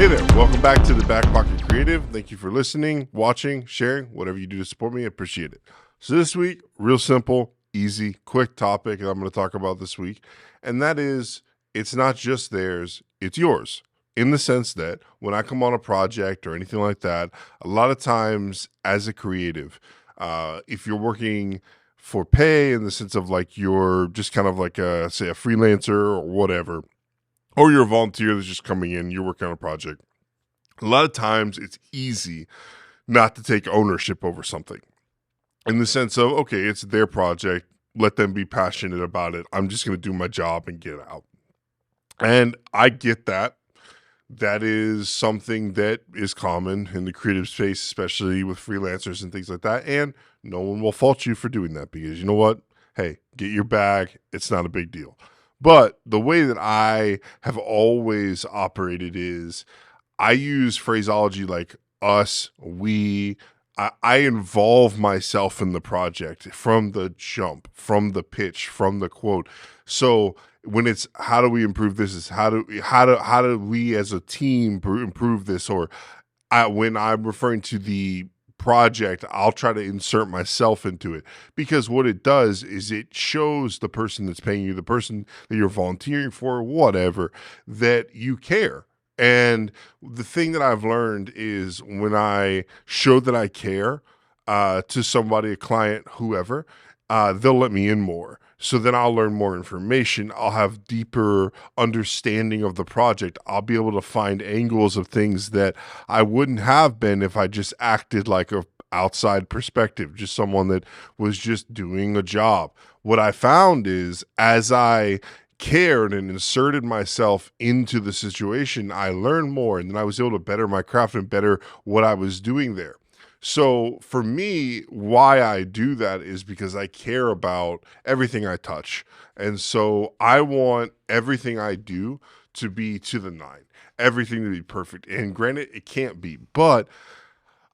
Hey there, welcome back to the Back Pocket Creative. Thank you for listening, watching, sharing, whatever you do to support me. I appreciate it. So this week, real simple, easy, quick topic that I'm going to talk about this week, and that is it's not just theirs, it's yours. In the sense that when I come on a project or anything like that, a lot of times as a creative, if you're working for pay in the sense of like you're just kind of like say a freelancer or whatever, or you're a volunteer that's just coming in, you're working on a project. A lot of times it's easy not to take ownership over something in the sense of, okay, it's their project. Let them be passionate about it. I'm just going to do my job and get out. And I get that. That is something that is common in the creative space, especially with freelancers and things like that. And no one will fault you for doing that because you know what? Hey, get your bag. It's not a big deal. But the way that I have always operated is I use phraseology like us, we. I involve myself in the project from the jump, from the pitch, from the quote. So when it's how do we improve this, is how do we as a team improve this, or when I'm referring to the project, I'll try to insert myself into it because what it does is it shows the person that's paying you, the person that you're volunteering for, whatever, that you care. And the thing that I've learned is when I show that I care to somebody, a client, whoever, they'll let me in more. So then I'll learn more information. I'll have deeper understanding of the project. I'll be able to find angles of things that I wouldn't have been if I just acted like a outside perspective, just someone that was just doing a job. What I found is as I cared and inserted myself into the situation, I learned more, and then I was able to better my craft and better what I was doing there. So for me, why I do that is because I care about everything I touch. And so I want everything I do to be to the nine, everything to be perfect. And granted, it can't be, but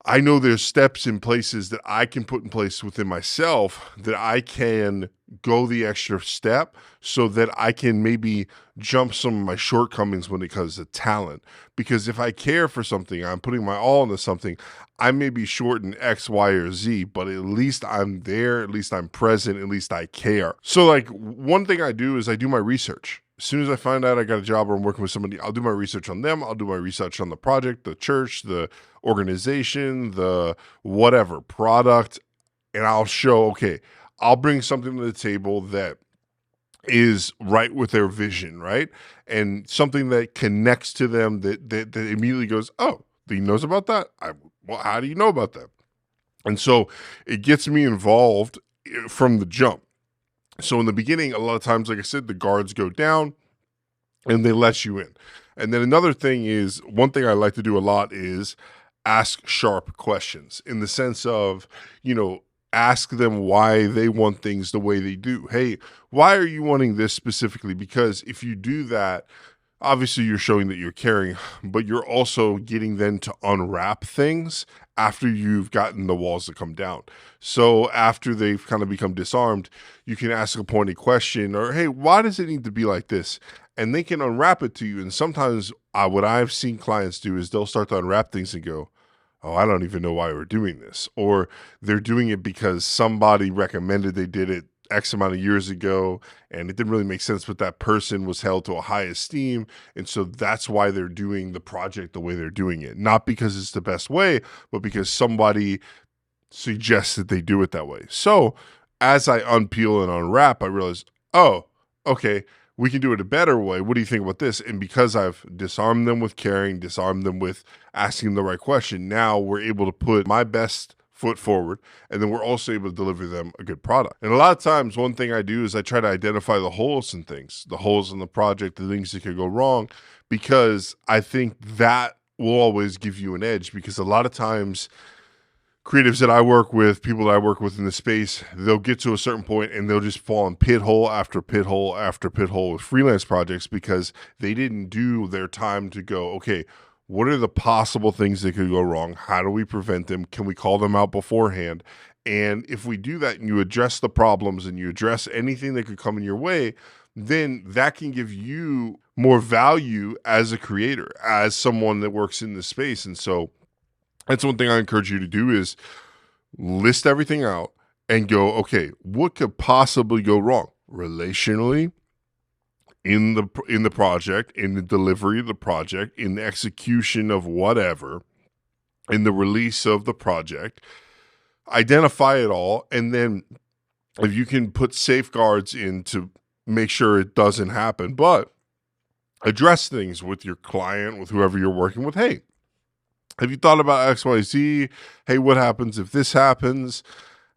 I know there's steps in places that I can put in place within myself that I can go the extra step so that I can maybe jump some of my shortcomings when it comes to talent. Because if I care for something, I'm putting my all into something, I may be short in X, Y, or Z, but at least I'm there, at least I'm present, at least I care. So like one thing I do is I do my research. As soon as I find out I got a job or I'm working with somebody, I'll do my research on them. I'll do my research on the project, the church, the organization, the whatever product, and I'll show, okay, I'll bring something to the table that is right with their vision, right? And something that connects to them that immediately goes, oh, he knows about that? Well, how do you know about that? And so it gets me involved from the jump. So in the beginning, a lot of times, like I said, the guards go down and they let you in. And then another thing is, one thing I like to do a lot is ask sharp questions in the sense of, ask them why they want things the way they do. Hey, why are you wanting this specifically? Because if you do that, obviously you're showing that you're caring, but you're also getting them to unwrap things after you've gotten the walls to come down. So after they've kind of become disarmed, you can ask a pointed question or, hey, why does it need to be like this? And they can unwrap it to you. And sometimes what I've seen clients do is they'll start to unwrap things and go, oh, I don't even know why we're doing this. Or they're doing it because somebody recommended they did it X amount of years ago, and it didn't really make sense, but that person was held to a high esteem. And so that's why they're doing the project the way they're doing it. Not because it's the best way, but because somebody suggests that they do it that way. So as I unpeel and unwrap, I realize, oh, okay, we can do it a better way. What do you think about this? And because I've disarmed them with caring, disarmed them with asking the right question, now we're able to put my best foot forward, and then we're also able to deliver them a good product. And a lot of times, one thing I do is I try to identify the holes in things, the holes in the project, the things that could go wrong, because I think that will always give you an edge, because a lot of times creatives that I work with, people that I work with in the space, they'll get to a certain point and they'll just fall in pit hole after pit hole after pit hole with freelance projects because they didn't do their time to go, okay, what are the possible things that could go wrong? How do we prevent them? Can we call them out beforehand? And if we do that and you address the problems and you address anything that could come in your way, then that can give you more value as a creator, as someone that works in this space. And so that's one thing I encourage you to do is list everything out and go, okay, what could possibly go wrong relationally, in the project, in the delivery of the project, in the execution of whatever, in the release of the project. Identify it all, and then if you can put safeguards in to make sure it doesn't happen, but address things with your client, with whoever you're working with. Hey, have you thought about XYZ? Hey, what happens if this happens?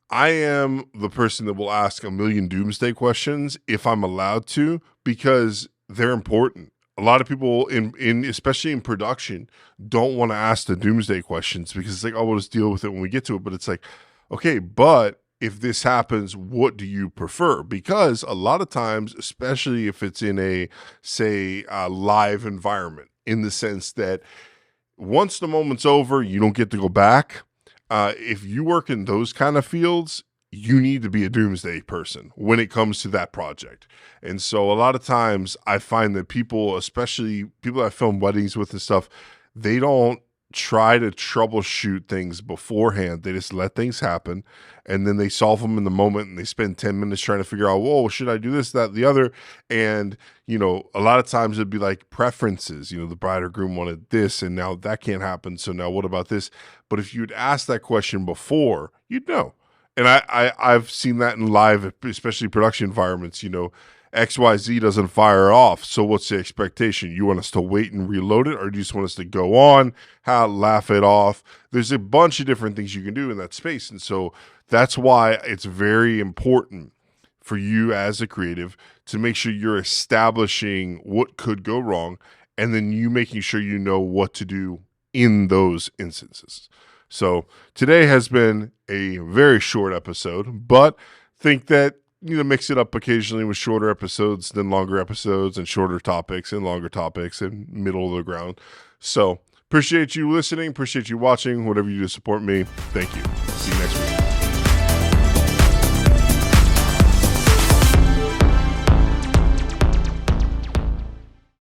I am the person that will ask a million doomsday questions if I'm allowed to, because they're important. A lot of people in especially in production don't want to ask the doomsday questions because it's like, oh, we'll just deal with it when we get to it. But it's like, okay, but if this happens, what do you prefer? Because a lot of times, especially if it's in a, say, a live environment, in the sense that once the moment's over, you don't get to go back. If you work in those kind of fields, you need to be a doomsday person when it comes to that project. And so a lot of times I find that people, especially people I film weddings with and stuff, they don't try to troubleshoot things beforehand. They just let things happen, and then they solve them in the moment, and they spend 10 minutes trying to figure out, whoa, should I do this, that, the other? And, a lot of times it'd be like preferences, the bride or groom wanted this, and now that can't happen. So now what about this? But if you'd asked that question before, you'd know. And I've seen that in live, especially production environments, XYZ doesn't fire off. So what's the expectation? You want us to wait and reload it, or do you just want us to go on, laugh it off? There's a bunch of different things you can do in that space. And so that's why it's very important for you as a creative to make sure you're establishing what could go wrong, and then you making sure you know what to do in those instances. So today has been a very short episode, but think that, mix it up occasionally with shorter episodes than longer episodes, and shorter topics and longer topics and middle of the ground. So appreciate you listening. Appreciate you watching. Whatever you do to support me. Thank you. See you next week.